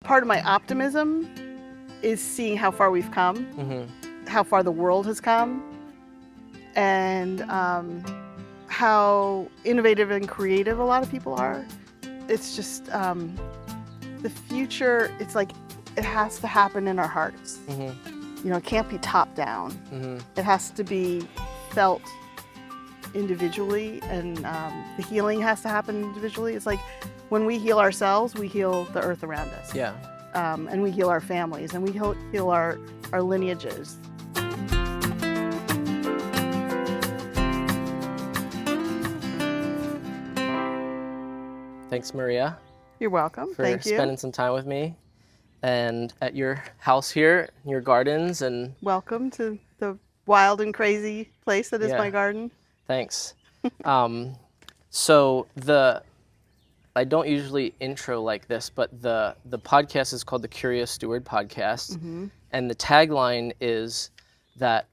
part of my optimism is seeing how far we've come, how far the world has come, and how innovative and creative a lot of people are. It's just the future, it's like it has to happen in our hearts. You know, it can't be top down. It has to be felt individually, and the healing has to happen individually. It's like when we heal ourselves, we heal the earth around us. Yeah. And we heal our families, and we heal our lineages. Thanks, Maria. You're welcome. For Thank you. spending some time with me and at your house here, your gardens, and Welcome to the wild and crazy place that is my garden. Thanks. So I don't usually intro like this, but the podcast is called the Curious Steward Podcast, and the tagline is that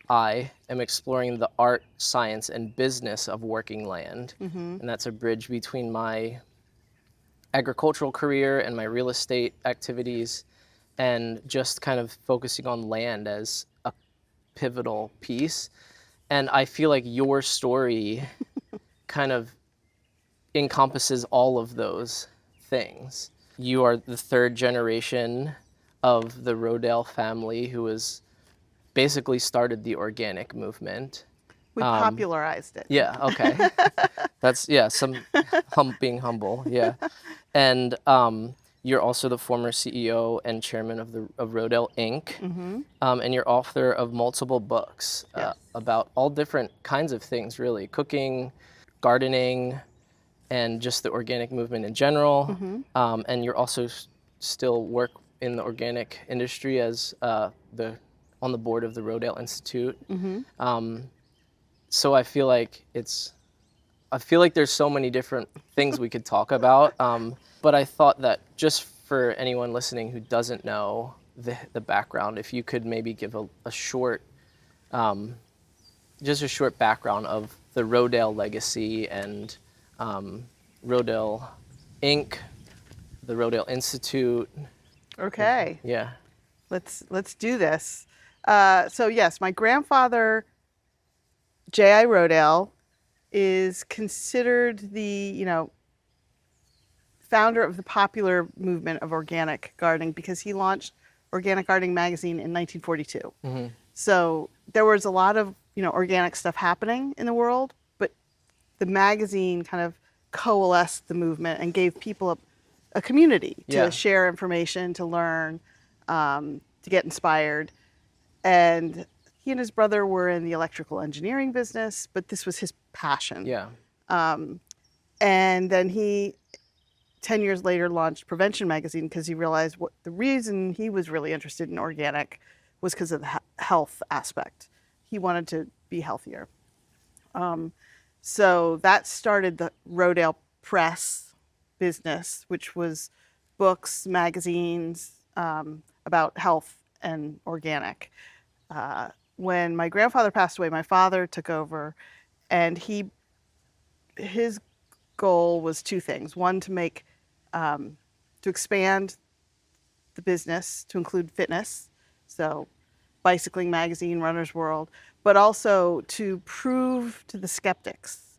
I am exploring the art, science, and business of working land, and that's a bridge between my agricultural career and my real estate activities, and just kind of focusing on land as a pivotal piece. And I feel like your story kind of encompasses all of those things. You are the third generation of the Rodale family who has basically started the organic movement. We popularized it. Yeah, okay. That's, being humble, yeah. And you're also the former CEO and chairman of Rodale Inc. And you're author of multiple books about all different kinds of things, really. Cooking, gardening, and just the organic movement in general. And you're also still work in the organic industry as on the board of the Rodale Institute. So I feel like there's so many different things we could talk about. But I thought that just for anyone listening who doesn't know the background, if you could maybe give a short background of the Rodale legacy and Rodale Inc., the Rodale Institute. Okay. Yeah. Let's do this. So yes, my grandfather, J.I. Rodale, is considered the, founder of the popular movement of organic gardening because he launched Organic Gardening magazine in 1942. So there was a lot of, organic stuff happening in the world, but the magazine kind of coalesced the movement and gave people a community to share information, to learn, to get inspired. And he and his brother were in the electrical engineering business, but this was his passion. Yeah. And then he, 10 years later, launched Prevention magazine because he realized the reason he was really interested in organic was because of the health aspect. He wanted to be healthier. So that started the Rodale Press business, which was books, magazines about health and organic. When my grandfather passed away, my father took over, and his goal was two things. One, to expand the business to include fitness, so bicycling magazine, Runner's World, but also to prove to the skeptics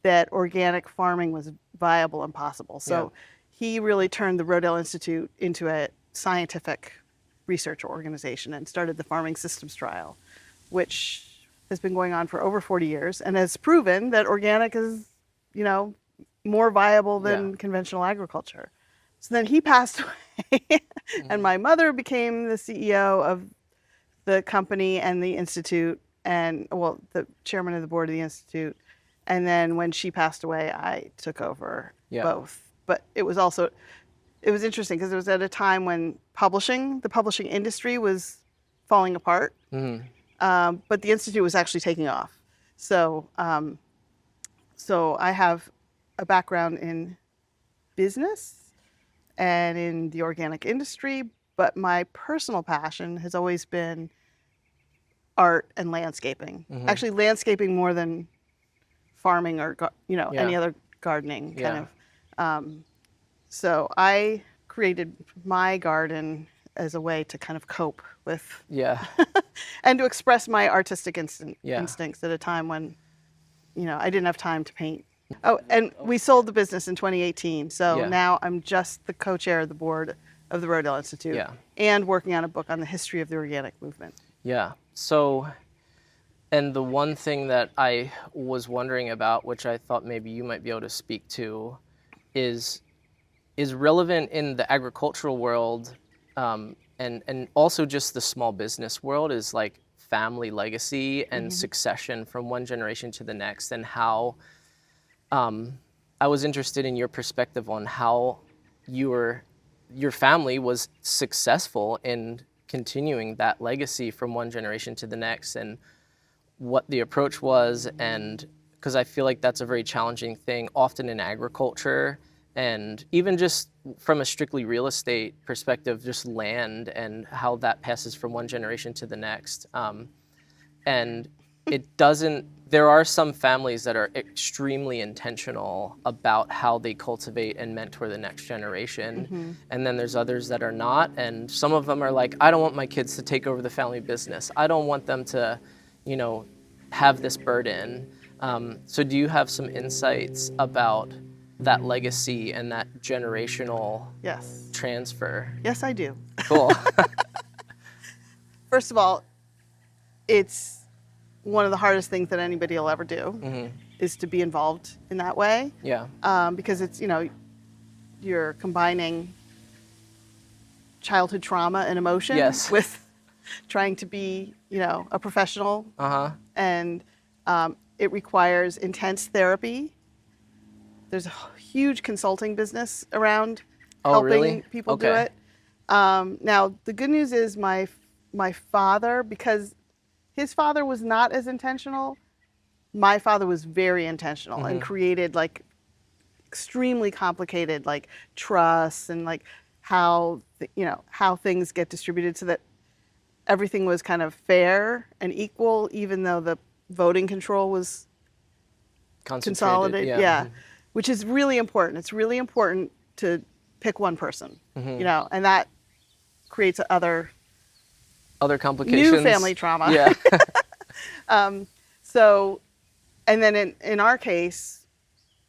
that organic farming was viable and possible. So he really turned the Rodale Institute into a scientific research organization and started the Farming Systems Trial, which has been going on for over 40 years and has proven that organic is, more viable than conventional agriculture. So then he passed away and my mother became the CEO of the company and the Institute and, the chairman of the board of the Institute. And then when she passed away, I took over both. But it was interesting because it was at a time when the publishing industry was falling apart, but the Institute was actually taking off. So I have a background in business and in the organic industry, but my personal passion has always been art and landscaping. Actually, landscaping more than farming or any other gardening kind of. So I created my garden as a way to kind of cope with Yeah. and to express my artistic Yeah. instincts at a time when, I didn't have time to paint. Oh, and we sold the business in 2018. So Yeah. now I'm just the co-chair of the board of the Rodale Institute Yeah. and working on a book on the history of the organic movement. Yeah. So, and the one thing that I was wondering about, which I thought maybe you might be able to speak to, is relevant in the agricultural world, and also just the small business world, is like family legacy and succession from one generation to the next, and how I was interested in your perspective on how your family was successful in continuing that legacy from one generation to the next, and what the approach was, and because I feel like that's a very challenging thing often in agriculture, and even just from a strictly real estate perspective, just land and how that passes from one generation to the next. And it doesn't, there are some families that are extremely intentional about how they cultivate and mentor the next generation. And then there's others that are not. And some of them are like, I don't want my kids to take over the family business. I don't want them to, have this burden. So do you have some insights about that legacy and that generational Yes. transfer? Yes, I do. Cool. First of all, it's one of the hardest things that anybody will ever do is to be involved in that way. Yeah. Because it's, you're combining childhood trauma and emotion Yes. with trying to be, a professional. And it requires intense therapy. There's a huge consulting business around helping really? people do it. Now, the good news is my father, because his father was not as intentional, my father was very intentional and created like extremely complicated like trusts and like how how things get distributed so that everything was kind of fair and equal, even though the voting control was consolidated. Yeah. Which is really important. It's really important to pick one person, and that creates other complications. new family trauma. Yeah. So, and then in our case,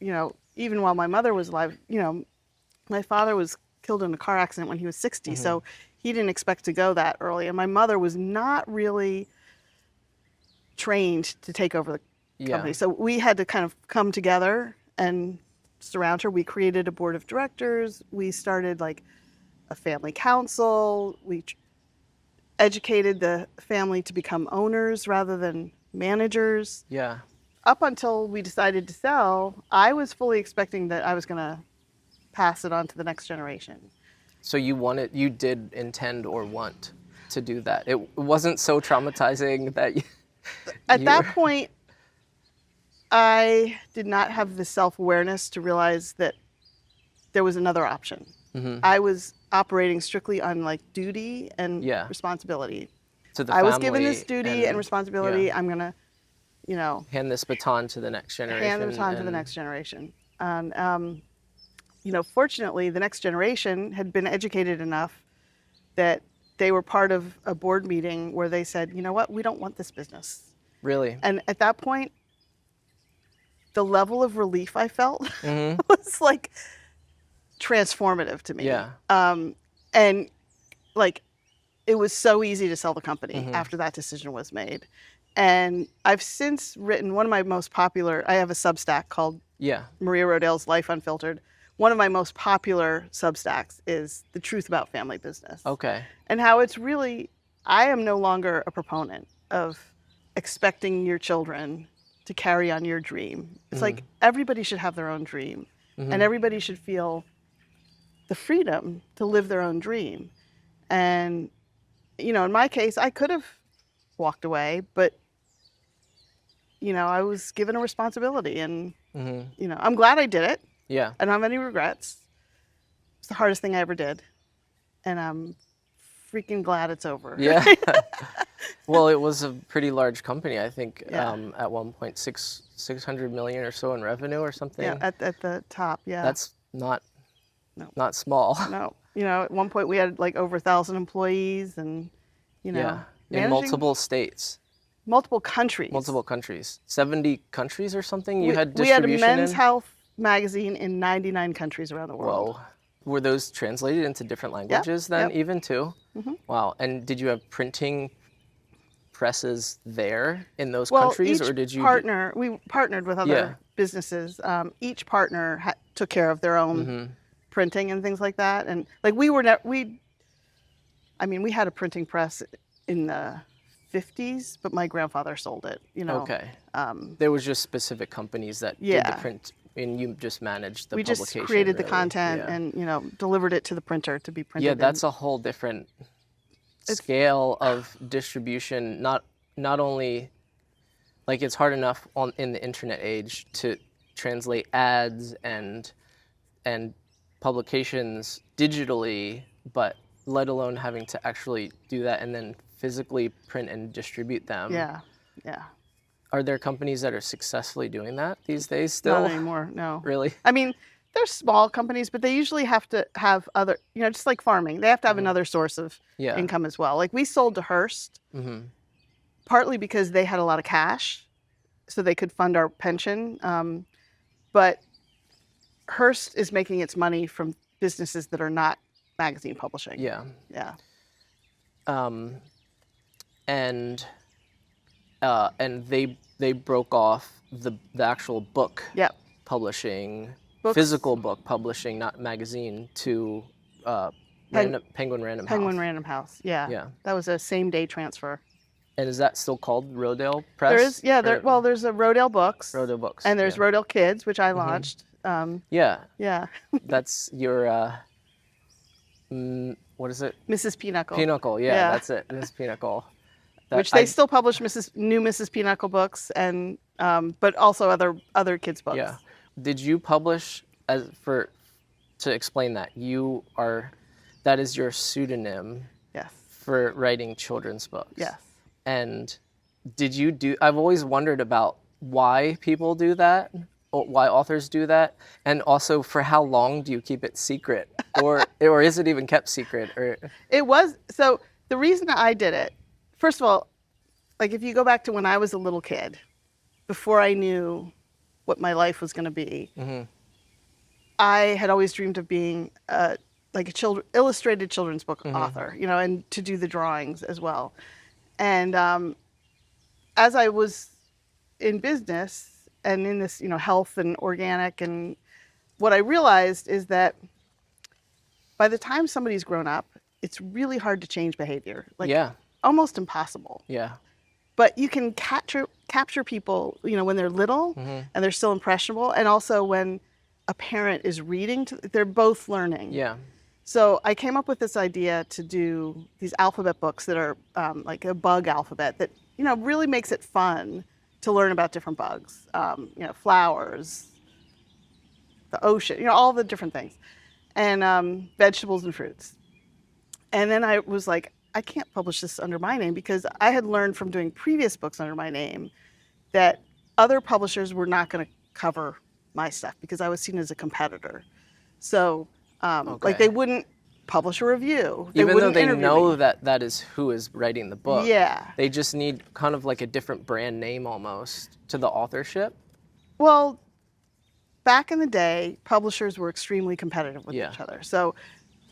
even while my mother was alive, my father was killed in a car accident when he was 60. So he didn't expect to go that early. And my mother was not really trained to take over the company. So we had to kind of come together and surround her. We created a board of directors. We started like a family council. We educated the family to become owners rather than managers. Yeah. Up until we decided to sell, I was fully expecting that I was going to pass it on to the next generation. So you did intend or want to do that. It wasn't so traumatizing that you... At that point, I did not have the self-awareness to realize that there was another option. I was operating strictly on like duty and responsibility. To the I was family given this duty and responsibility. I'm going to, hand this baton to the next generation. hand the baton to the next generation. And, fortunately, the next generation had been educated enough that they were part of a board meeting where they said, you know what, we don't want this business. Really? And at that point, the level of relief I felt was like transformative to me. Yeah. And like, it was so easy to sell the company after that decision was made. And I've since written one of my most popular, I have a Substack called Maria Rodale's Life Unfiltered. One of my most popular Substacks is The Truth About Family Business. Okay. And how it's really, I am no longer a proponent of expecting your children to carry on your dream. It's like everybody should have their own dream and everybody should feel the freedom to live their own dream. And, in my case, I could have walked away, but, I was given a responsibility and, I'm glad I did it. Yeah. I don't have any regrets. It's the hardest thing I ever did. And I'm freaking glad it's over. Yeah. Well, it was a pretty large company, I think, at one point, 600 million or so in revenue or something. Yeah, at the top, yeah. That's not small. No. You know, at one point we had like over 1,000 employees, and you know, Yeah. In managing multiple states, multiple countries. 70 countries or something. You had We had a distribution men's in. health magazine in 99 countries around the world. Whoa. Were those translated into different languages then, yep. even too? Wow. And did you have printing presses there in those countries, or did you we partnered with other businesses. Each partner took care of their own printing and things like that. And like we had a printing press in the 50s, but my grandfather sold it, you know. Okay. There was just specific companies that did the print, and you just managed the publication. We just created the really. content and, you know, delivered it to the printer to be printed. Yeah, that's a whole different scale of distribution. Not only, like, it's hard enough in the internet age to translate ads and publications digitally, but let alone having to actually do that and then physically print and distribute them. Yeah. Are there companies that are successfully doing that these days still? Not anymore, no. Really? I mean, they're small companies, but they usually have to have other, you know, just like farming, they have to have another source of income as well. Like we sold to Hearst, partly because they had a lot of cash, so they could fund our pension. But Hearst is making its money from businesses that are not magazine publishing. Yeah. And they broke off the actual book publishing, physical book publishing, not magazine, to Penguin Random House. Penguin Random House, yeah. That was a same-day transfer. And is that still called Rodale Press? There is, there's a Rodale Books. Rodale Books. And there's Rodale Kids, which I launched. Yeah. That's your, what is it? Mrs. Pinochle. Pinochle, yeah, that's it, Mrs. Pinochle. Which they still publish new Mrs. Pinochle books, and but also other kids' books. Yeah. Did you publish, to explain that, that is your pseudonym for writing children's books? Yes. And I've always wondered about why people do that, or why authors do that, and also for how long do you keep it secret, or is it even kept secret? Or it was, so the reason I did it, first of all, like if you go back to when I was a little kid, before I knew what my life was going to be, I had always dreamed of being like illustrated children's book author, you know, and to do the drawings as well. And as I was in business and in this, you know, health and organic, and what I realized is that by the time somebody's grown up, it's really hard to change behavior. Like almost impossible. Yeah. But you can capture people, you know, when they're little and they're still impressionable, and also when a parent is reading, they're both learning. Yeah. So I came up with this idea to do these alphabet books that are like a bug alphabet that, you know, really makes it fun to learn about different bugs, you know, flowers, the ocean, you know, all the different things, and vegetables and fruits. And then I was like, I can't publish this under my name, because I had learned from doing previous books under my name that other publishers were not going to cover my stuff because I was seen as a competitor. So like they wouldn't publish a review. Even though they know that is who is writing the book. Yeah. They just need kind of like a different brand name almost to the authorship. Well, back in the day, publishers were extremely competitive with each other. So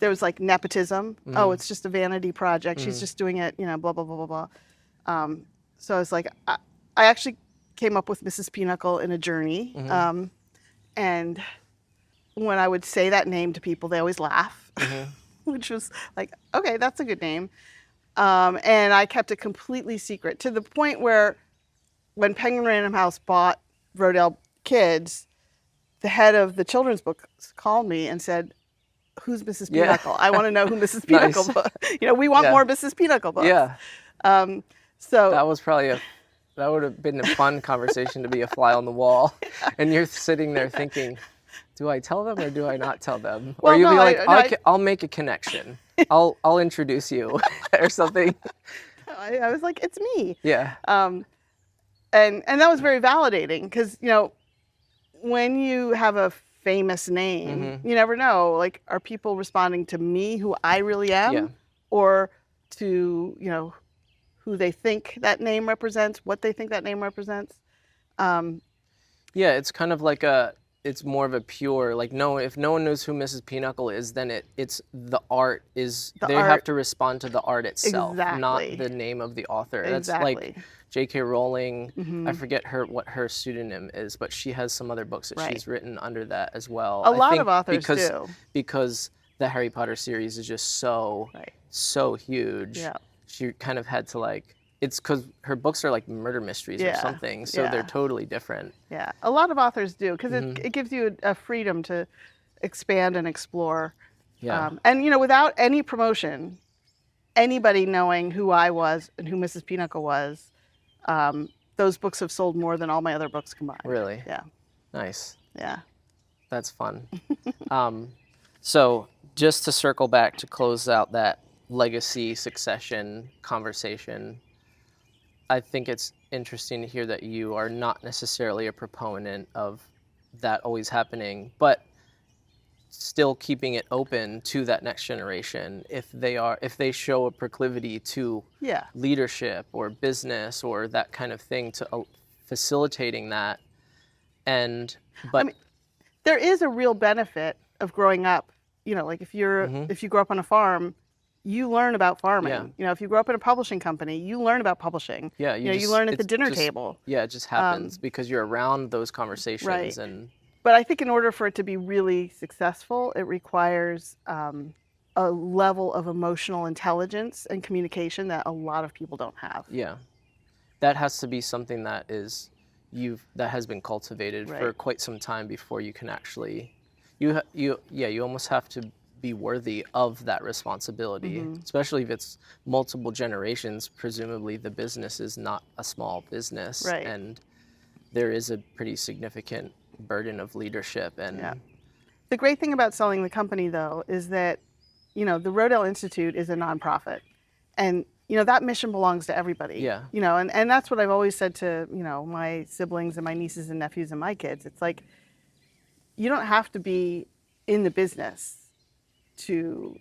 there was like nepotism. Oh, it's just a vanity project. She's just doing it, you know, blah, blah, blah, blah, blah. So I was like, I actually came up with Mrs. Pinochle in a journey. And when I would say that name to people, they always laugh, which was like, okay, that's a good name. And I kept it completely secret, to the point where when Penguin Random House bought Rodale Kids, the head of the children's books called me and said, who's Mrs. Pinochle? I want to know who Mrs. Pinochle books. You know, we want more Mrs. Pinochle books. Yeah. So that was probably that would have been a fun conversation to be a fly on the wall. And you're sitting there thinking, do I tell them or do I not tell them? Well, or you'll be like, I'll make a connection. I'll introduce you or something. I was like, it's me. Yeah. And that was very validating, because, you know, when you have a famous name, you never know. Like, are people responding to me, who I really am, Yeah. or to, who they think that name represents, what they think that name represents? Yeah, it's kind of like it's more of a pure, like, no, if no one knows who Mrs. Pinochle is, then it's the art is, The they art. have to respond to the art itself, not Exactly. the name of the author. That's Exactly. like J.K. Rowling. I forget what her pseudonym is, but she has some other books that Right. she's written under that as well. A I lot think of authors do. because the Harry Potter series is just so Right. so huge. Yeah. She kind of had to, like, it's because her books are like murder mysteries or Yeah. something, so Yeah. they're totally different. Yeah, a lot of authors do, because it gives you a freedom to expand and explore. Yeah. And without any promotion, anybody knowing who I was and who Mrs. Pinochle was, those books have sold more than all my other books combined. Really? Yeah. Nice. Yeah. That's fun. So just to circle back to close out that legacy succession conversation, I think it's interesting to hear that you are not necessarily a proponent of that always happening, but still keeping it open to that next generation if they show a proclivity to Yeah. leadership or business or that kind of thing, to facilitating that. But there is a real benefit of growing up. Like, if you grow up on a farm, you learn about farming. Yeah. If you grow up in a publishing company, you learn about publishing. Yeah, you learn at the dinner table. Yeah, it just happens because you're around those conversations. Right. And But I think in order for it to be really successful, it requires a level of emotional intelligence and communication that a lot of people don't have. yeah, that has to be something that has been cultivated for Right. quite some time before you can actually, you almost have to be worthy of that responsibility, especially if it's multiple generations. Presumably the business is not a small business, Right. and there is a pretty significant burden of leadership. And Yeah. The great thing about selling the company, though, is that, the Rodale Institute is a nonprofit, and that mission belongs to everybody. Yeah. And that's what I've always said to my siblings and my nieces and nephews and my kids. It's like, you don't have to be in the business to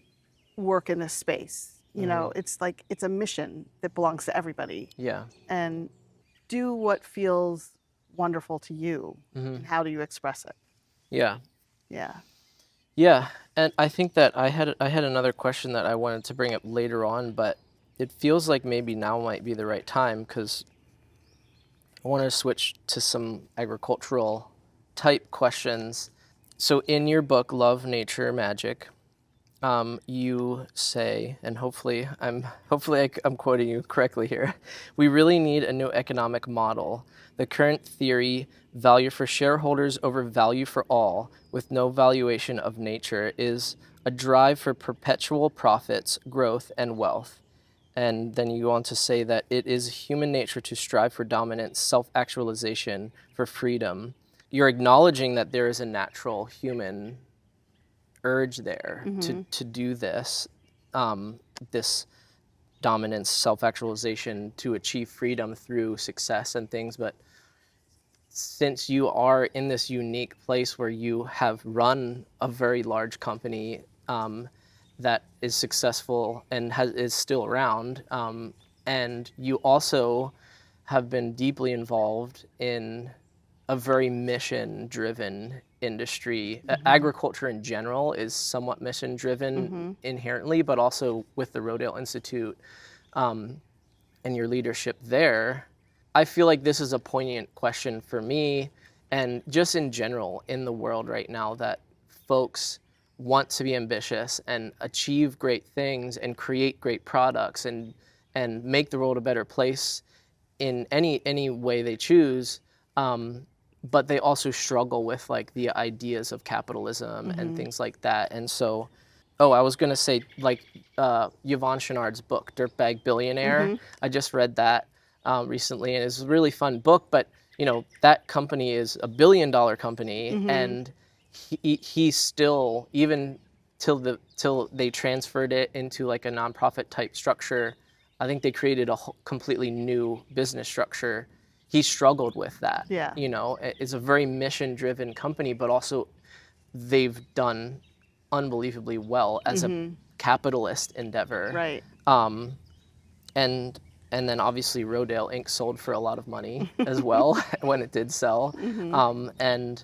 work in this space. It's like, it's a mission that belongs to everybody. yeah, And do what feels wonderful to you, and how do you express it? yeah. Yeah. Yeah, and I think that I had another question that I wanted to bring up later on, but it feels like maybe now might be the right time, because I want to switch to some agricultural type questions. So in your book, Love, Nature, Magic, you say, and hopefully I'm quoting you correctly here, we really need a new economic model. The current theory, value for shareholders over value for all, with no valuation of nature, is a drive for perpetual profits, growth, and wealth. And then you go on to say that it is human nature to strive for dominance, self-actualization, for freedom. You're acknowledging that there is a natural human urge there to do this, this dominance, self-actualization, to achieve freedom through success and things. But since you are in this unique place where you have run a very large company that is successful and is still around, and you also have been deeply involved in a very mission-driven industry. Agriculture in general is somewhat mission-driven inherently, but also with the Rodale Institute and your leadership there, I feel like this is a poignant question for me, and just in general in the world right now, that folks want to be ambitious and achieve great things and create great products and make the world a better place in any way they choose. But they also struggle with, like, the ideas of capitalism and things like that. And so, I was gonna say, like, Yvon Chouinard's book, Dirtbag Billionaire. I just read that recently, and it's a really fun book. But that company is $1 billion company, and he still, even till they transferred it into like a nonprofit type structure, I think they created a completely new business structure. He struggled with that. Yeah. It's a very mission-driven company, but also they've done unbelievably well as a capitalist endeavor. Right. And then obviously Rodale Inc. sold for a lot of money as well when it did sell. And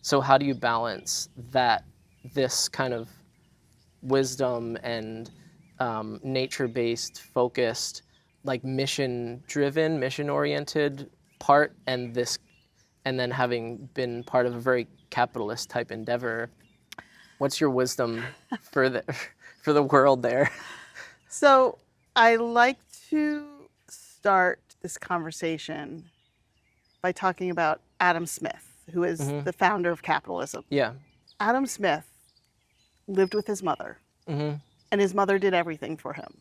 so how do you balance this kind of wisdom and nature-based, focused, like mission-driven, mission-oriented part, and then having been part of a very capitalist type endeavor? What's your wisdom for the world there? So I like to start this conversation by talking about Adam Smith, who is the founder of capitalism. Yeah. Adam Smith lived with his mother, and his mother did everything for him.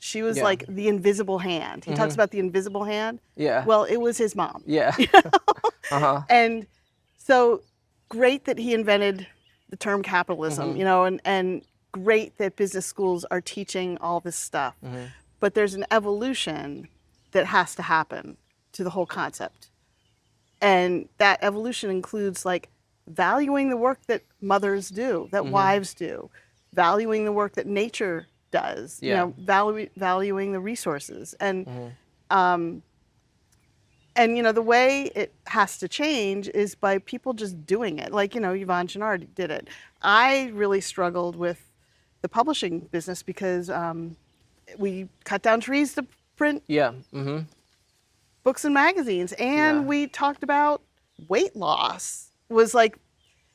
She was like the invisible hand. He talks about the invisible hand. Yeah. Well, it was his mom. Yeah. And so great that he invented the term capitalism, and great that business schools are teaching all this stuff. But there's an evolution that has to happen to the whole concept. And that evolution includes like valuing the work that mothers do, that wives do, valuing the work that nature does, valuing the resources. And the way it has to change is by people just doing it. Like, Yvonne Chouinard did it. I really struggled with the publishing business because we cut down trees to print books and magazines. And we talked about weight loss was like,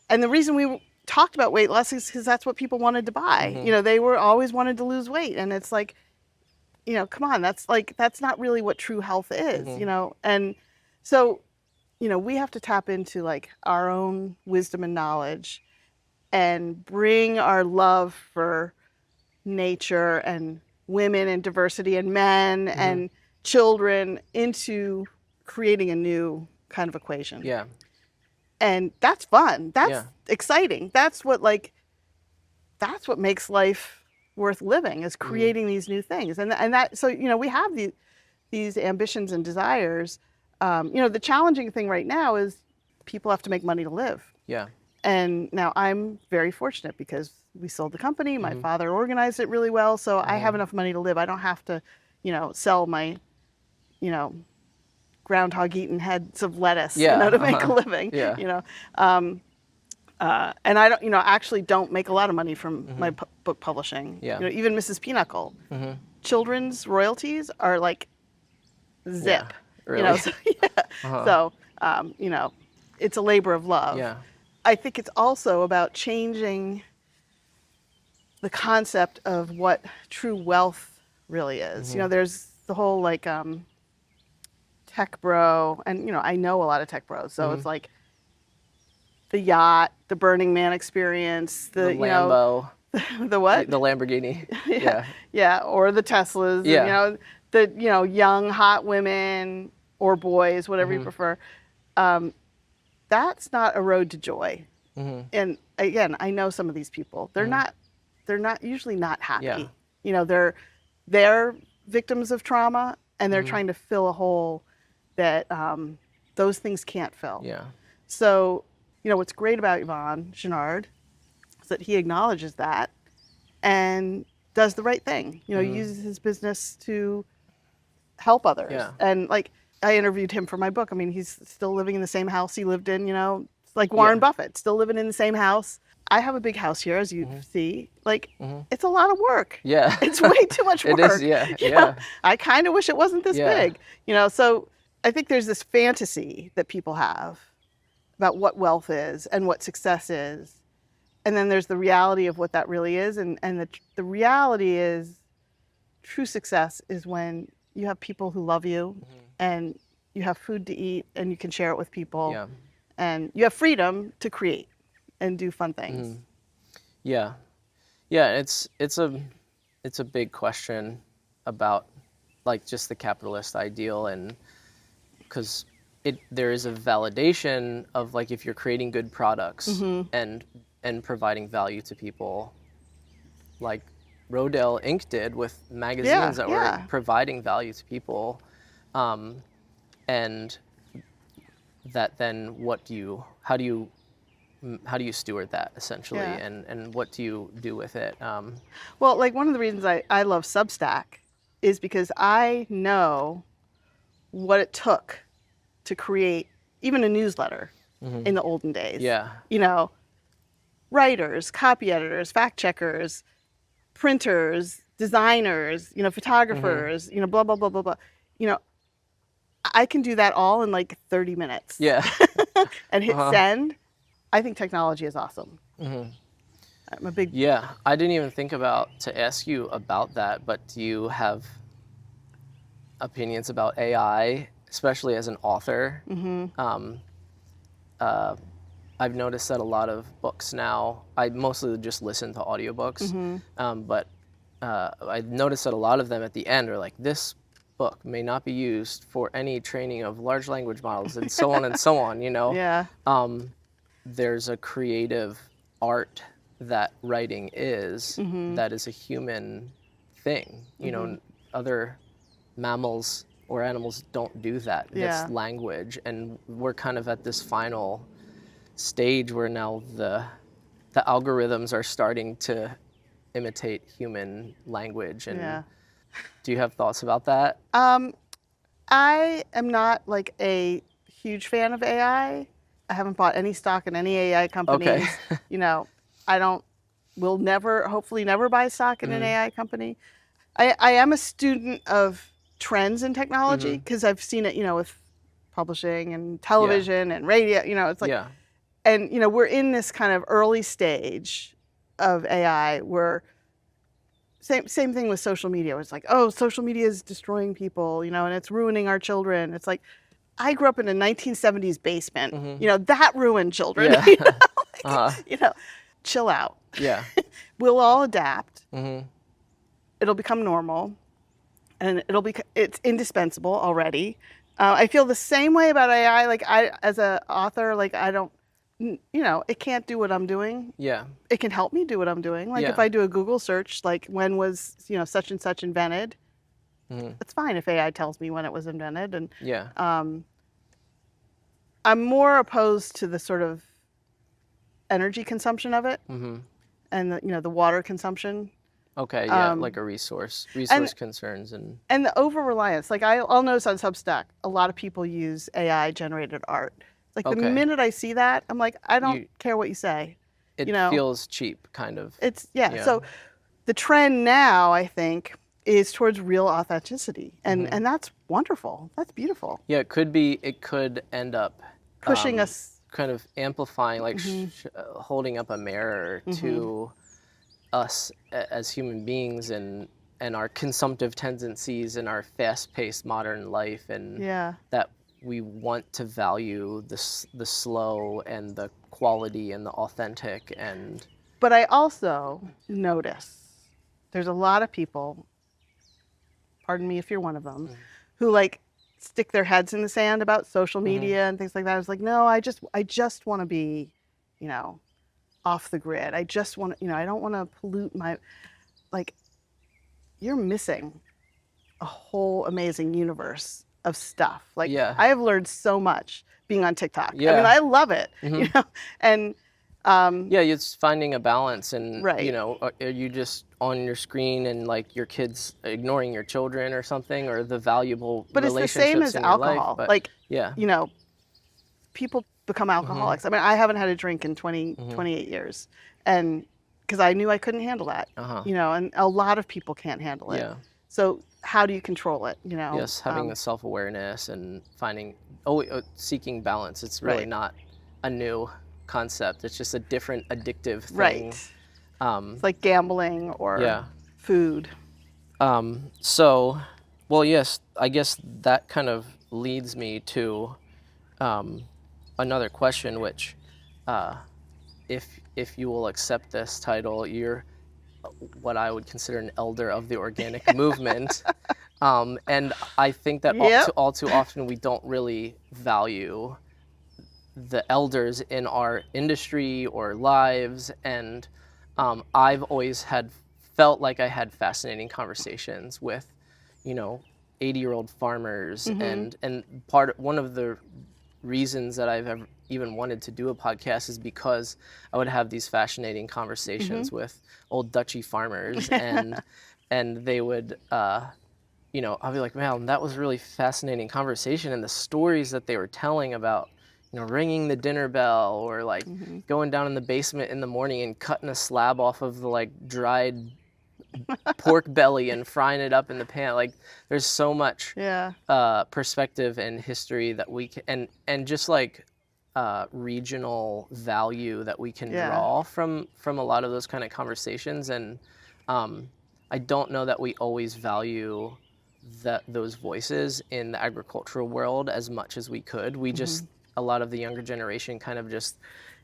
and the reason we talked about weight loss is because that's what people wanted to buy. They were always wanted to lose weight. And it's like, come on, that's not really what true health is, And so, we have to tap into like our own wisdom and knowledge and bring our love for nature and women and diversity and men and children into creating a new kind of equation. Yeah. And that's fun. That's exciting. That's what makes life worth living, is creating these new things. And that, so, we have these ambitions and desires. The challenging thing right now is people have to make money to live. Yeah. And now I'm very fortunate because we sold the company. My father organized it really well. So I have enough money to live. I don't have to, sell my, groundhog-eaten heads of lettuce, to make a living. Yeah. And I don't, actually don't make a lot of money from my book publishing. Yeah. Even Mrs. Pinochle, children's royalties are like zip. Yeah, really? So it's a labor of love. Yeah. I think it's also about changing the concept of what true wealth really is. There's the whole like tech bro, and I know a lot of tech bros, so it's like the yacht, the Burning Man experience, the Lambo, the what? The Lamborghini. Yeah, or the Teslas. Yeah. And, the young hot women or boys, whatever you prefer. That's not a road to joy. And again, I know some of these people. They're not usually not happy. Yeah. They're victims of trauma, and they're trying to fill a hole that those things can't fill. Yeah. So, what's great about Yvonne Chouinard is that he acknowledges that and does the right thing. Uses his business to help others. Yeah. And like, I interviewed him for my book. I mean, he's still living in the same house he lived in, like Warren Buffett, still living in the same house. I have a big house here, as you see. Like, it's a lot of work. Yeah. It's way too much work. It is, yeah. I kind of wish it wasn't this big. So I think there's this fantasy that people have about what wealth is and what success is. And then there's the reality of what that really is. And the reality is true success is when you have people who love you and you have food to eat and you can share it with people. Yeah. And you have freedom to create and do fun things. Yeah. It's a big question about like just the capitalist ideal, and because there is a validation of like if you're creating good products and providing value to people, like Rodale Inc. did with magazines that were providing value to people, and that then how do you how do you steward that essentially, Yeah. and what do you do with it? Well, like one of the reasons I love Substack is because I know what it took to create even a newsletter in the olden days. Yeah. You know, writers, copy editors, fact checkers, printers, designers, you know, photographers, you know, blah, blah, blah, blah, blah. You know, I can do that all in like 30 minutes. Yeah. And hit send. I think technology is awesome. I'm a big... Yeah, I didn't even think about to ask you about that, but do you have opinions about AI, especially as an author? I've noticed that a lot of books now, I mostly just listen to audiobooks, but I've noticed that a lot of them at the end are like, this book may not be used for any training of large language models and so on and so on, you know? Yeah. There's a creative art that writing is, that is a human thing. You know, other mammals or animals don't do that. Yeah. It's language, and we're kind of at this final stage where now the algorithms are starting to imitate human language. And do you have thoughts about that? I am not like a huge fan of AI. I haven't bought any stock in any AI companies. Okay. You know, will never, hopefully never buy stock in an AI company. I am a student of trends in technology because I've seen it, you know, with publishing and television and radio, you know, it's like, and, you know, we're in this kind of early stage of AI where same thing with social media. It's like, oh, social media is destroying people, you know, and it's ruining our children. It's like, I grew up in a 1970s basement. You know, that ruined children. Yeah. You know? Like, you know, chill out. Yeah. We'll all adapt. It'll become normal, and it's indispensable already. I feel the same way about AI. Like as an author, like I don't, you know, it can't do what I'm doing. Yeah. It can help me do what I'm doing. Like if I do a Google search, like when was, you know, such and such invented, it's fine if AI tells me when it was invented. And I'm more opposed to the sort of energy consumption of it, and the, you know, the water consumption. Okay, yeah, like a resource concerns and the over-reliance. Like I'll notice on Substack, a lot of people use AI-generated art. Like the minute I see that, I'm like, I don't care what you say. It you know? feels cheap, kind of. It's So the trend now, I think, is towards real authenticity, and that's wonderful. That's beautiful. Yeah, it could end up pushing us, kind of amplifying, like holding up a mirror to us as human beings and our consumptive tendencies and our fast-paced modern life, and that we want to value the slow and the quality and the authentic. And but I also notice there's a lot of people, pardon me if you're one of them, who like stick their heads in the sand about social media and things like that. I was like, no, I just want to be, you know, off the grid. I just want to, you know, I don't want to pollute my, like, you're missing a whole amazing universe of stuff. Like, I have learned so much being on TikTok. I mean, I love it, you know, and it's finding a balance, and you know, are you just on your screen and like your kids ignoring your children or something, or the valuable relationships in your life? But it's the same as alcohol. But, like, you know, people become alcoholics. I mean, I haven't had a drink in 28 years, and because I knew I couldn't handle that, you know, and a lot of people can't handle it. So how do you control it, you know? Yes, having the self-awareness and seeking balance. It's really not a new concept. It's just a different addictive thing. It's like gambling or food. So, well, yes, I guess that kind of leads me to another question, which, if you will accept this title, you're what I would consider an elder of the organic movement. And I think that all too often we don't really value the elders in our industry or lives. And I've always felt like I had fascinating conversations with, you know, 80-year-old farmers, and one of the reasons that I've ever even wanted to do a podcast is because I would have these fascinating conversations with old Dutchy farmers, and they would, you know, I'll be like, man, that was a really fascinating conversation, and the stories that they were telling about, you know, ringing the dinner bell, or like going down in the basement in the morning and cutting a slab off of the like dried pork belly and frying it up in the pan. Like, there's so much perspective and history that we can, and just like regional value that we can draw from a lot of those kind of conversations. And I don't know that we always value those voices in the agricultural world as much as we could. We just, a lot of the younger generation kind of just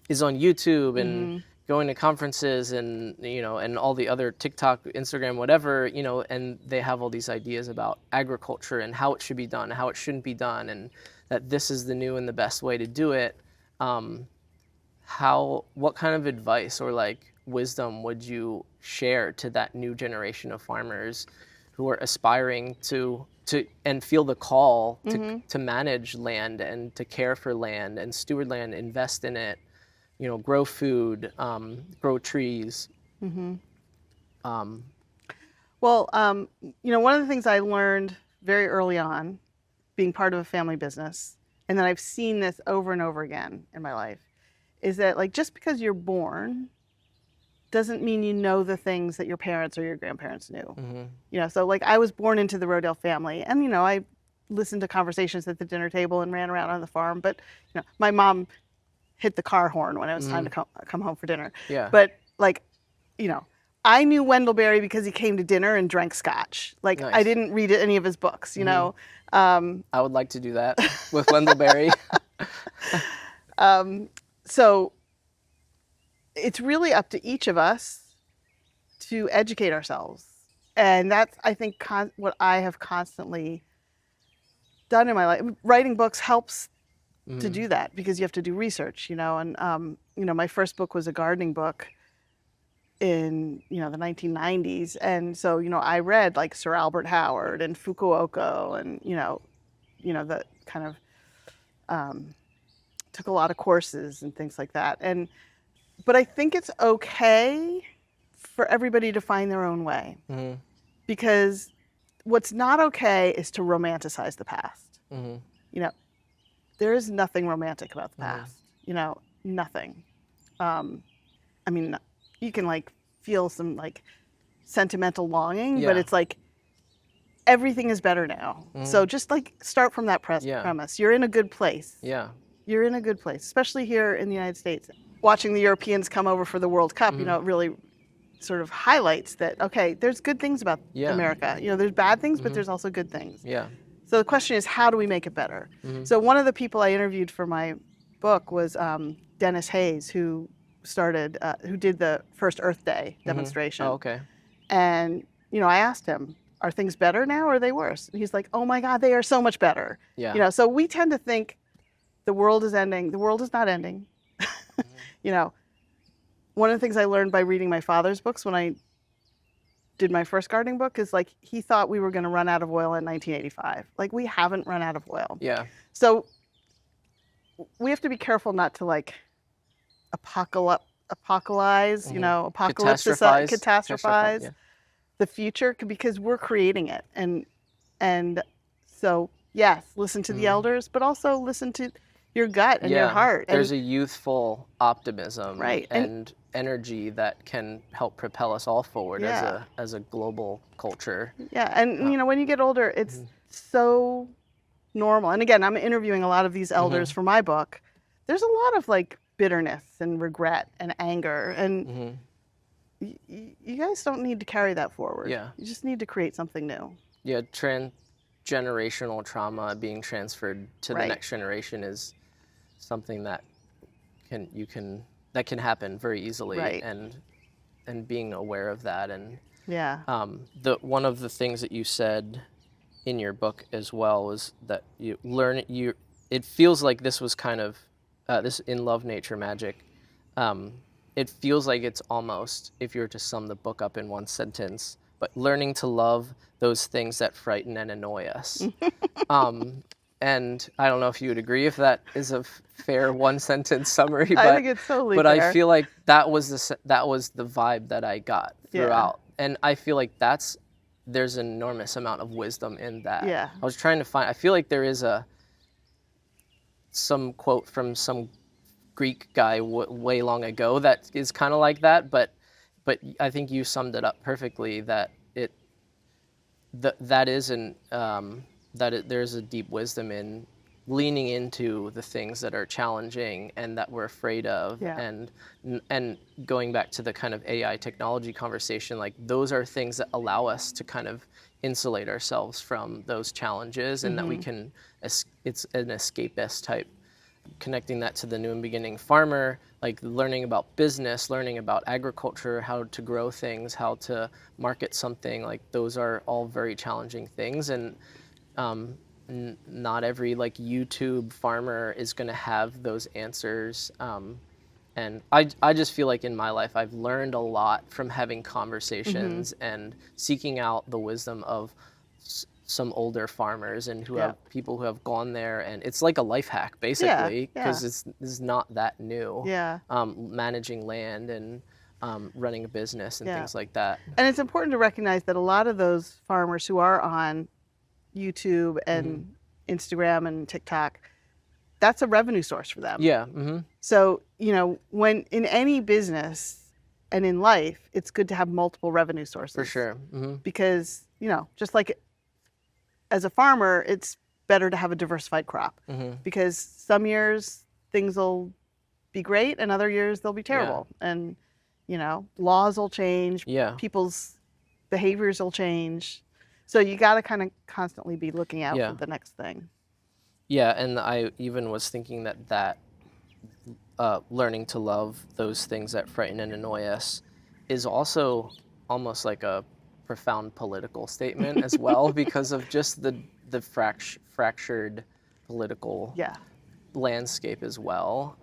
is on YouTube and going to conferences and, you know, and all the other TikTok, Instagram, whatever, you know, and they have all these ideas about agriculture and how it should be done, how it shouldn't be done, and that this is the new and the best way to do it. What kind of advice or like wisdom would you share to that new generation of farmers who are aspiring to and feel the call to manage land and to care for land and steward land, invest in it, you know, grow food, grow trees? Well, you know, one of the things I learned very early on, being part of a family business, and then I've seen this over and over again in my life, is that like just because you're born doesn't mean you know the things that your parents or your grandparents knew. You know, so like I was born into the Rodale family, and you know, I listened to conversations at the dinner table and ran around on the farm, but you know, my mom hit the car horn when it was time to come home for dinner. But like, you know, I knew Wendell Berry because he came to dinner and drank scotch. Like, I didn't read any of his books, you know. I would like to do that with Wendell Berry. So it's really up to each of us to educate ourselves. And that's, I think, what I have constantly done in my life. Writing books helps to do that because you have to do research, you know. And, you know, my first book was a gardening book in, you know, the 1990s. And so, you know, I read like Sir Albert Howard and Fukuoka and, you know, the kind of took a lot of courses and things like that. But I think it's okay for everybody to find their own way, because what's not okay is to romanticize the past. You know, there is nothing romantic about the past, you know, nothing. I mean, you can like feel some like sentimental longing, but it's like everything is better now. So just like start from that premise. You're in a good place. You're in a good place, especially here in the United States. Watching the Europeans come over for the World Cup, you know, it really sort of highlights that, okay, there's good things about America. You know, there's bad things, but there's also good things. So the question is, how do we make it better? So one of the people I interviewed for my book was Dennis Hayes, who did the first Earth Day demonstration. And, you know, I asked him, are things better now or are they worse? And he's like, oh my God, they are so much better. You know, so we tend to think the world is ending. The world is not ending. You know, one of the things I learned by reading my father's books when I did my first gardening book is like, he thought we were going to run out of oil in 1985. Like, we haven't run out of oil. So we have to be careful not to like apocalypse, you know, catastrophize the future, because we're creating it. And so, yes, listen to the elders, but also listen to your gut and your heart. There's a youthful optimism and energy that can help propel us all forward as a global culture. And you know, when you get older, it's so normal. And again, I'm interviewing a lot of these elders for my book. There's a lot of like bitterness and regret and anger, and you guys don't need to carry that forward. You just need to create something new. Generational trauma being transferred to the next generation is something that can happen very easily, and being aware of that. And one of the things that you said in your book as well was that it feels like this was kind of this in Love, Nature, Magic. It feels like it's almost, if you were to sum the book up in one sentence, but learning to love those things that frighten and annoy us. And I don't know if you would agree if that is a fair one sentence summary, I think it's totally but fair. I feel like that was the vibe that I got throughout. And I feel like there's an enormous amount of wisdom in that. Yeah. I was trying to find, I feel like there is some quote from some Greek guy way long ago that is kind of like that, but I think you summed it up perfectly, that there's a deep wisdom in leaning into the things that are challenging and that we're afraid of. Yeah. And going back to the kind of AI technology conversation, like those are things that allow us to kind of insulate ourselves from those challenges, and that we can, it's an escapist type. Connecting that to the new and beginning farmer, like learning about business, learning about agriculture, how to grow things, how to market something, like those are all very challenging things. And not every like YouTube farmer is going to have those answers. And I just feel like in my life, I've learned a lot from having conversations and seeking out the wisdom of some older farmers and who have people who have gone there, and it's like a life hack basically, because it's not that new. Managing land and running a business and things like that. And it's important to recognize that a lot of those farmers who are on YouTube and Instagram and TikTok, that's a revenue source for them. So, you know, when in any business and in life, it's good to have multiple revenue sources. For sure. Because, you know, just like as a farmer, it's better to have a diversified crop, because some years things will be great and other years they'll be terrible. And, you know, laws will change, people's behaviors will change. So you got to kind of constantly be looking out for the next thing. Yeah, and I even was thinking that learning to love those things that frighten and annoy us is also almost like a profound political statement as well, because of just the fractured political landscape as well.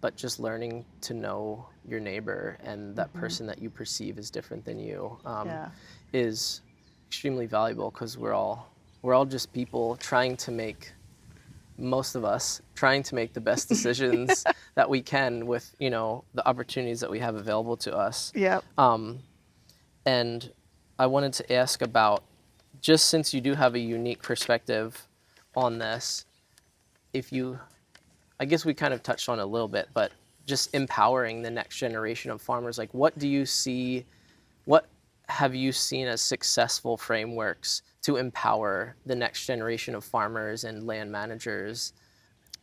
But just learning to know your neighbor and that person that you perceive is different than you is extremely valuable, because we're all just people trying to make the best decisions that we can with, you know, the opportunities that we have available to us. And I wanted to ask about, just since you do have a unique perspective on this, I guess we kind of touched on it a little bit, but just empowering the next generation of farmers, like what have you seen as successful frameworks to empower the next generation of farmers and land managers?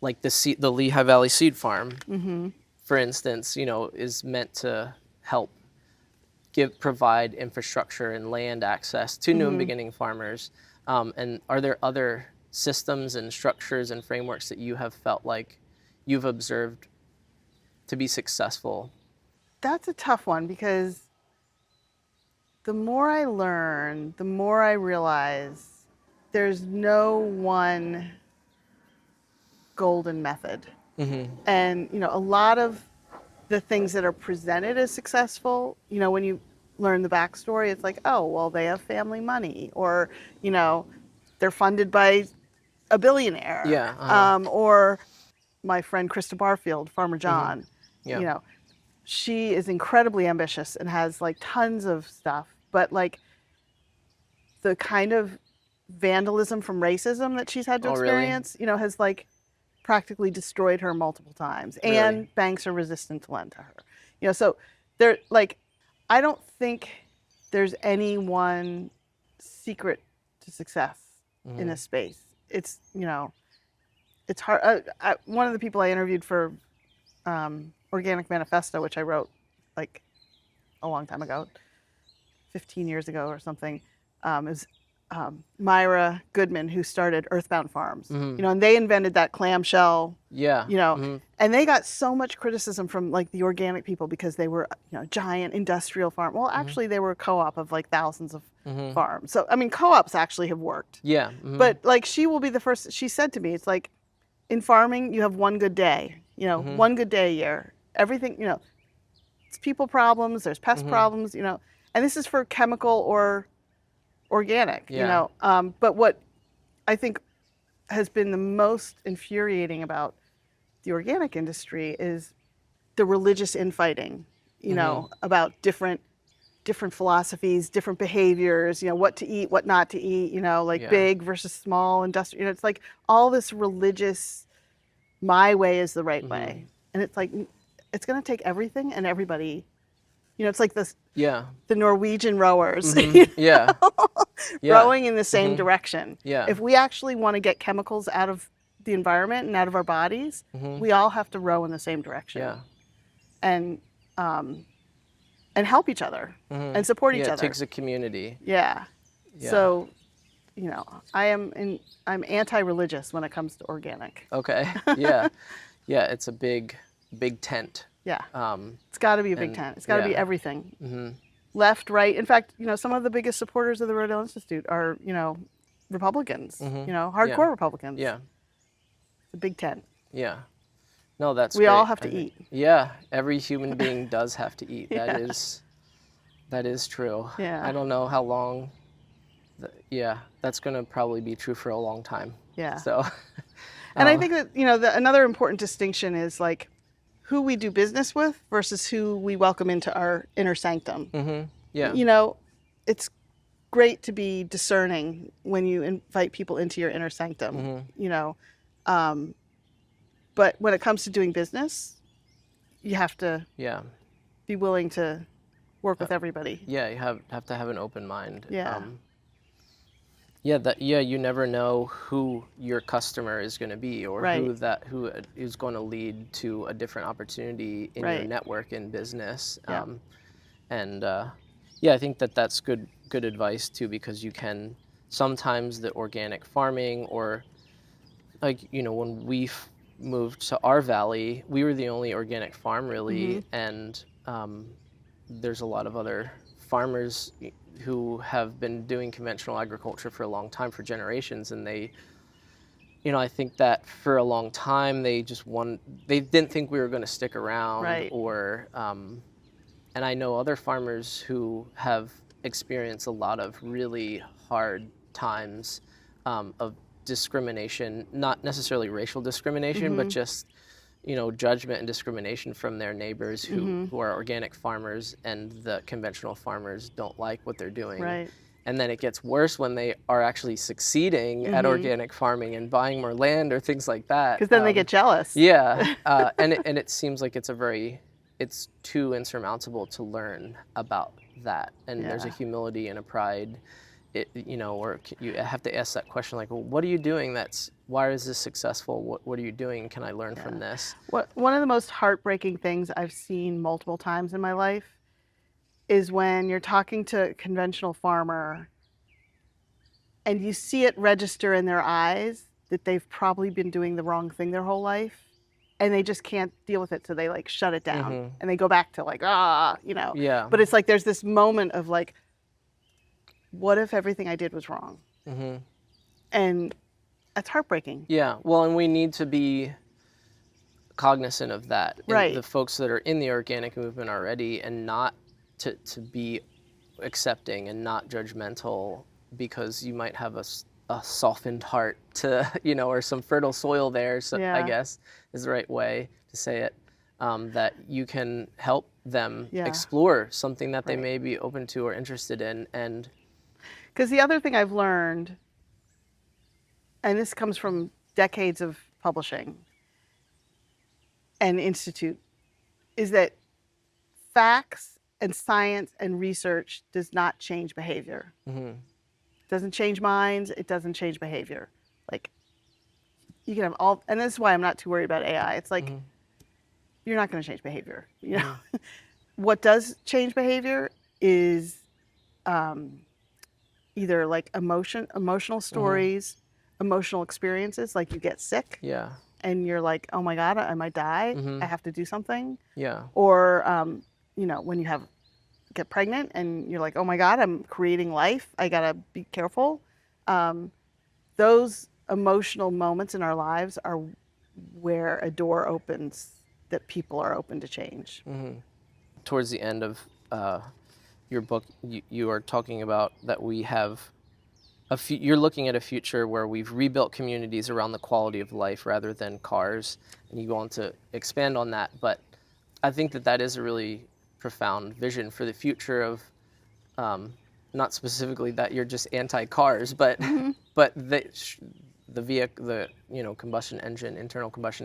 Like the Lehigh Valley Seed Farm, for instance, you know, is meant to help provide infrastructure and land access to new and beginning farmers. And are there other systems and structures and frameworks that you have felt like you've observed to be successful? That's a tough one, because the more I learn, the more I realize there's no one golden method. And, you know, a lot of the things that are presented as successful, you know, when you learn the backstory, it's like, oh, well, they have family money, or, you know, they're funded by a billionaire. Or my friend Krista Barfield, Farmer John, you know, she is incredibly ambitious and has like tons of stuff, but like the kind of vandalism from racism that she's had to experience, you know, has like practically destroyed her multiple times. And banks are resistant to lend to her. You know, so they're like, I don't think there's any one secret to success in this space. It's, you know, it's hard. One of the people I interviewed for Organic Manifesto, which I wrote like a long time ago, 15 years ago or something, is Myra Goodman, who started Earthbound Farms. You know, and they invented that clamshell. You know, and they got so much criticism from like the organic people because they were, you know, giant industrial farm. Well, actually, they were a co-op of like thousands of farms. So I mean, co-ops actually have worked. But like, she will be the first. She said to me, it's like, in farming, you have one good day. You know, one good day a year. Everything, you know, it's people problems. There's pest problems. You know, and this is for chemical or organic, you know. But what I think has been the most infuriating about the organic industry is the religious infighting, about different philosophies, different behaviors, what to eat, what not to eat, like Yeah. big versus small, industrial. It's like all this religious, my way is the right way. And it's like, it's going to take everything and everybody. It's like this, Yeah. the Norwegian rowers, Yeah. Yeah. rowing in the same direction. Yeah. If we actually want to get chemicals out of the environment and out of our bodies, we all have to row in the same direction. Yeah. And help each other and support each Yeah, other. it takes a community. Yeah. Yeah. So, I'm anti-religious when it comes to organic. Okay. Yeah. Yeah, it's a big tent. Yeah. It's got to be a big tent. It's got to be everything. Left, right. In fact, some of the biggest supporters of the Rodale Institute are, Republicans. Hardcore Republicans. Yeah. It's a big tent. Yeah. No, that's We great. all have to eat. Yeah, every human being does have to eat. Yeah. That is true. Yeah. I don't know how long. That's going to probably be true for a long time. Yeah. So. And I think that another important distinction is like who we do business with versus who we welcome into our inner sanctum. Yeah. It's great to be discerning when you invite people into your inner sanctum. But when it comes to doing business, you have to be willing to work with everybody. Yeah, you have to have an open mind. Yeah. You never know who your customer is going to be, or Right. who is going to lead to a different opportunity in your network in business. Yeah. I think that's good advice too, because you can sometimes the organic farming, or like when we moved to our valley, we were the only organic farm really, and there's a lot of other farmers who have been doing conventional agriculture for a long time, for generations, and they, I think that for a long time they didn't think we were going to stick around, Right. or and I know other farmers who have experienced a lot of really hard times of discrimination, not necessarily racial discrimination, but just judgment and discrimination from their neighbors who are organic farmers, and the conventional farmers don't like what they're doing. Right. And then it gets worse when they are actually succeeding at organic farming and buying more land or things like that. Because then they get jealous. Yeah, and it seems like it's too insurmountable to learn about that. And there's a humility and a pride. Or you have to ask that question, like, well, what are you doing? Why is this successful? What are you doing? Can I learn from this? One of the most heartbreaking things I've seen multiple times in my life is when you're talking to a conventional farmer and you see it register in their eyes that they've probably been doing the wrong thing their whole life, and they just can't deal with it, so they like shut it down and they go back to like, Yeah. But it's like there's this moment of like, what if everything I did was wrong? And that's heartbreaking. Yeah, well, and we need to be cognizant of that. Right. The folks that are in the organic movement already, and not to be accepting and not judgmental, because you might have a softened heart to, or some fertile soil there, so I guess is the right way to say it, that you can help them explore something that they may be open to or interested in. And because the other thing I've learned, and this comes from decades of publishing and institute, is that facts and science and research does not change behavior. It doesn't change minds. It doesn't change behavior. Like, you can have all, and this is why I'm not too worried about AI. It's like, you're not going to change behavior. What does change behavior is either like emotional stories, emotional experiences, like you get sick and you're like, oh my God, I might die. I have to do something. Yeah. Or, when you get pregnant and you're like, oh my God, I'm creating life. I got to be careful. Those emotional moments in our lives are where a door opens that people are open to change. Towards the end of your book, you are talking about that we have you're looking at a future where we've rebuilt communities around the quality of life rather than cars, and you go on to expand on that. But I think that is a really profound vision for the future of, not specifically that you're just anti-cars, but but the vehicle, the internal combustion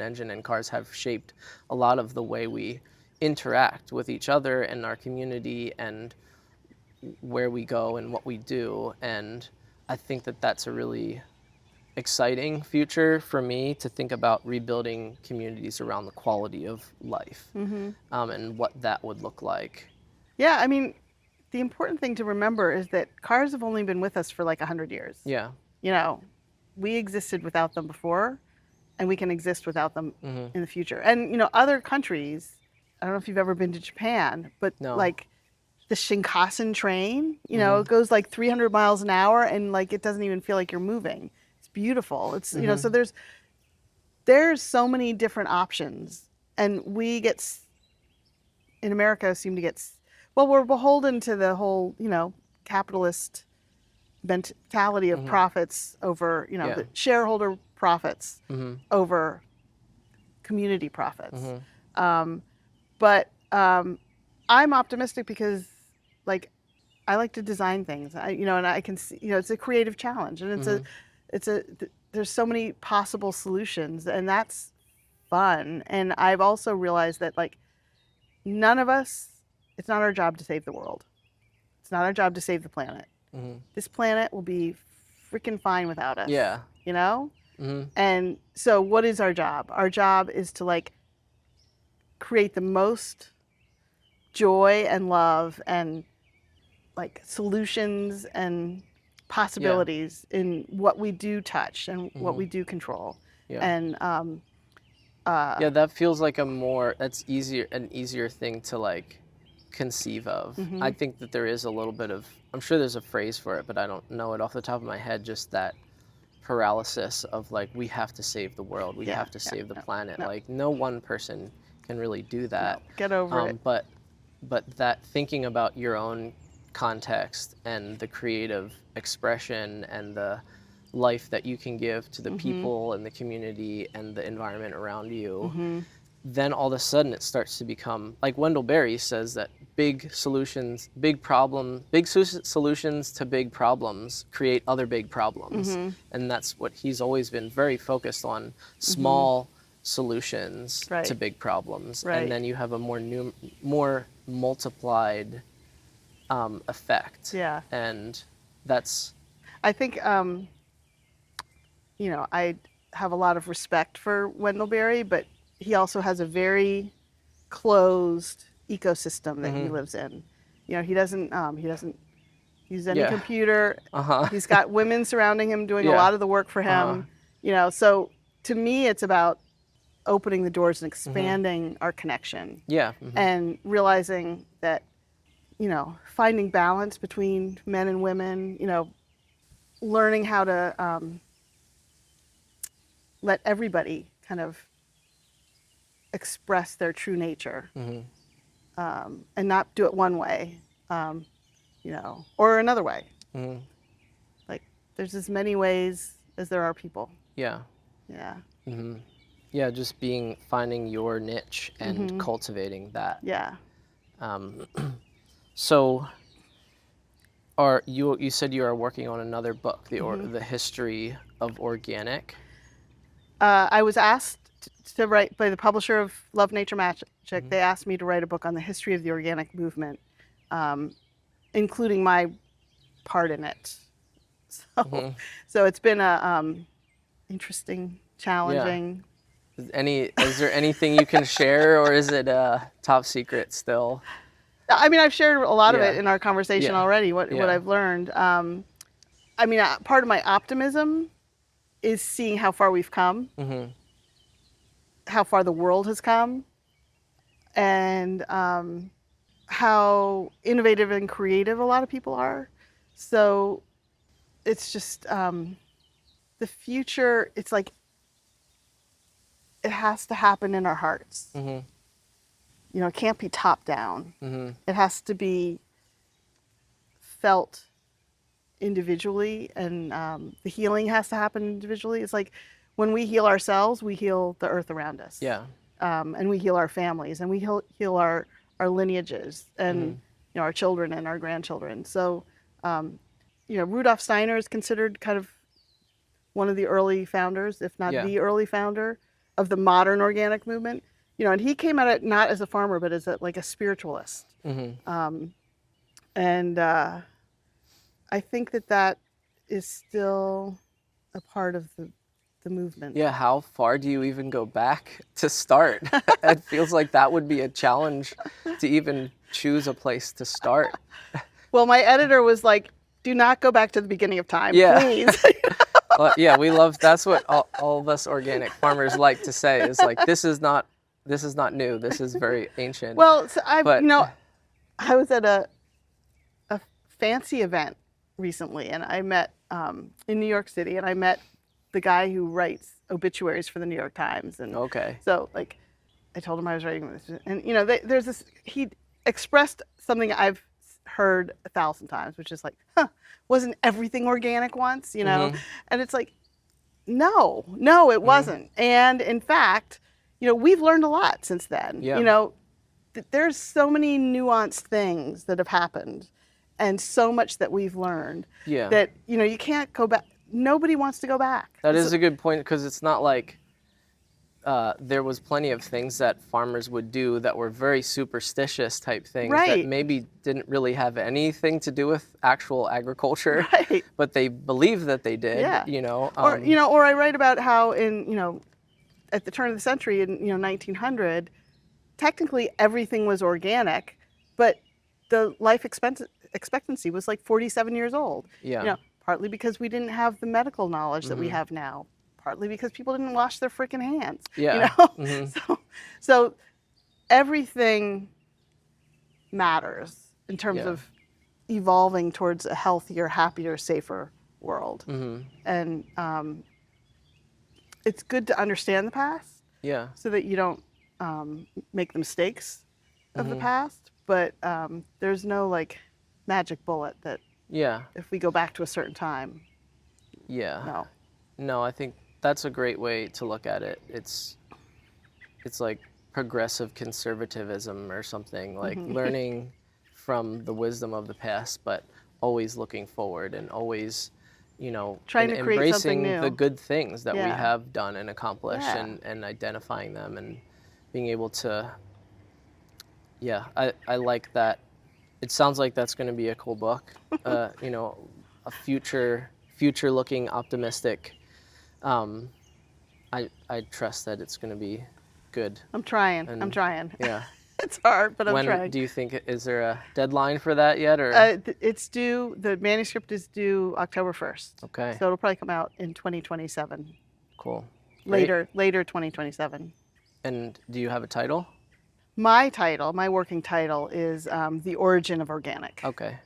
engine, and cars have shaped a lot of the way we interact with each other and our community and where we go and what we do. And I think that that's a really exciting future for me to think about rebuilding communities around the quality of life, and what that would look like. Yeah, I mean, the important thing to remember is that cars have only been with us for like 100 years. Yeah. You know, we existed without them before, and we can exist without them in the future. And, you know, other countries, I don't know if you've ever been to Japan, but No. like the Shinkansen train, you know, it goes like 300 miles an hour, and like it doesn't even feel like you're moving. It's beautiful. It's, you know, so there's so many different options, and we in America seem to get, well, we're beholden to the whole, you know, capitalist mentality of profits over, you know, the shareholder profits over community profits. But I'm optimistic because, like, I like to design things, you know, and I can see, you know, it's a creative challenge, and there's so many possible solutions, and that's fun. And I've also realized that, like, none of us, it's not our job to save the world. It's not our job to save the planet. This planet will be freaking fine without us. Yeah. You know? And so what is our job? Our job is to, like, create the most joy and love and, like, solutions and possibilities in what we do touch and what we do control. Yeah. And that feels like an easier thing to, like, conceive of. I think that there is a little bit of, I'm sure there's a phrase for it, but I don't know it off the top of my head, just that paralysis of, like, we have to save the world, we have to save the planet. Like, no one person can really do that. Get over it. But that thinking about your own context and the creative expression and the life that you can give to the people and the community and the environment around you, then all of a sudden it starts to become, like Wendell Berry says, that big solutions to big problems create other big problems. And that's what he's always been very focused on, small solutions to big problems. And then you have a more multiplied effect. Yeah. And that's, I think, you know, I have a lot of respect for Wendell Berry, but he also has a very closed ecosystem that he lives in. You know, he doesn't use any computer. He's got women surrounding him doing a lot of the work for him. You know, so to me, it's about opening the doors and expanding our connection. Yeah. And realizing that, you know, finding balance between men and women, you know, learning how to let everybody kind of express their true nature, and not do it one way, you know, or another way. Like, there's as many ways as there are people. Yeah. Yeah. Yeah, just finding your niche and cultivating that. Yeah. So, you said you are working on another book, the history of organic. I was asked to write by the publisher of Love, Nature, Magic. They asked me to write a book on the history of the organic movement, including my part in it. So it's been a interesting, challenging. Yeah. Is there anything you can share, or is it top secret still? I mean, I've shared a lot of it in our conversation already, what I've learned. I mean, part of my optimism is seeing how far we've come, how far the world has come, and how innovative and creative a lot of people are. So it's just the future, it's like it has to happen in our hearts. You know, it can't be top down. It has to be felt individually, and the healing has to happen individually. It's like when we heal ourselves, we heal the earth around us. Yeah. And we heal our families, and we heal our lineages, and our children and our grandchildren. So, Rudolf Steiner is considered kind of one of the early founders, if not the early founder of the modern organic movement. And he came at it not as a farmer, but as like a spiritualist. And I think that is still a part of the movement. Yeah, how far do you even go back to start? It feels like that would be a challenge to even choose a place to start. Well, my editor was like, do not go back to the beginning of time, please. Well, yeah, that's what all of us organic farmers like to say, is like, this is not new. This is very ancient. Well, so I was at a fancy event recently, and I met in New York City, and I met the guy who writes obituaries for the New York Times. And so, like, I told him I was writing this, and there's this. He expressed something I've heard 1,000 times, which is like, wasn't everything organic once? And it's like, no, it wasn't. And in fact, we've learned a lot since then. There's so many nuanced things that have happened, and so much that we've learned that you can't go back. Nobody wants to go back. That is a good point, because it's not like there was plenty of things that farmers would do that were very superstitious type things that maybe didn't really have anything to do with actual agriculture, but they believed that they did. Or I write about how at the turn of the century in 1900, technically everything was organic, but the life expectancy was like 47 years old. Partly because we didn't have the medical knowledge that we have now. Partly because people didn't wash their freaking hands. So everything matters in terms of evolving towards a healthier, happier, safer world. And it's good to understand the past. So that you don't make the mistakes of the past. But there's no like magic bullet that if we go back to a certain time. No, I think that's a great way to look at it. It's like progressive conservatism or something, like learning from the wisdom of the past, but always looking forward, and always, trying to create something embracing new. the good things that we have done and accomplished, and identifying them, and being able to, I like that. It sounds like that's going to be a cool book, a future looking, optimistic. I trust that it's going to be good. I'm trying. Yeah. It's hard, but I'm trying. When do you think, is there a deadline for that yet? Or it's due, the manuscript is due October 1st. Okay. So it'll probably come out in 2027. Cool. Later 2027. And do you have a title? My working title is The Origin of Organic. Okay.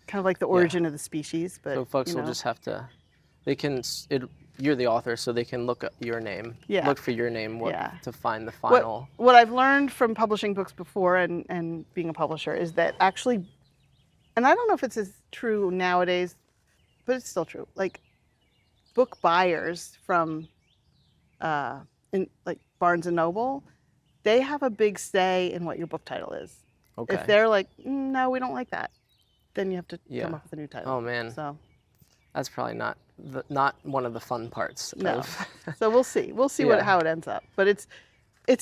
Kind of like the origin of the species, but so folks will just have to, you're the author, so they can look at your name, look for your name to find the final. What I've learned from publishing books before and being a publisher is that actually, and I don't know if it's as true nowadays, but it's still true. Like book buyers from in like Barnes and Noble, they have a big say in what your book title is. Okay. If they're like, no, we don't like that, then you have to come up with a new title. Oh man. So that's probably not one of the fun parts. No. So we'll see. We'll see how it ends up. But it's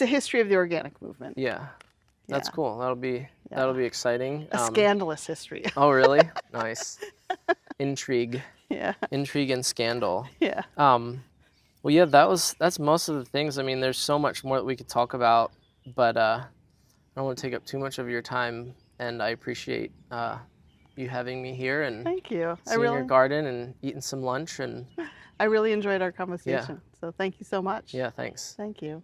a history of the organic movement. Yeah. That's cool. That'll be exciting. A scandalous history. Oh really? Nice. Intrigue. Yeah. Intrigue and scandal. Yeah. Well, yeah, that's most of the things. I mean, there's so much more that we could talk about, but I don't want to take up too much of your time, and I appreciate you having me here and thank you. Seeing your garden and eating some lunch, and I really enjoyed our conversation. So thank you so much. Yeah, thanks. Thank you.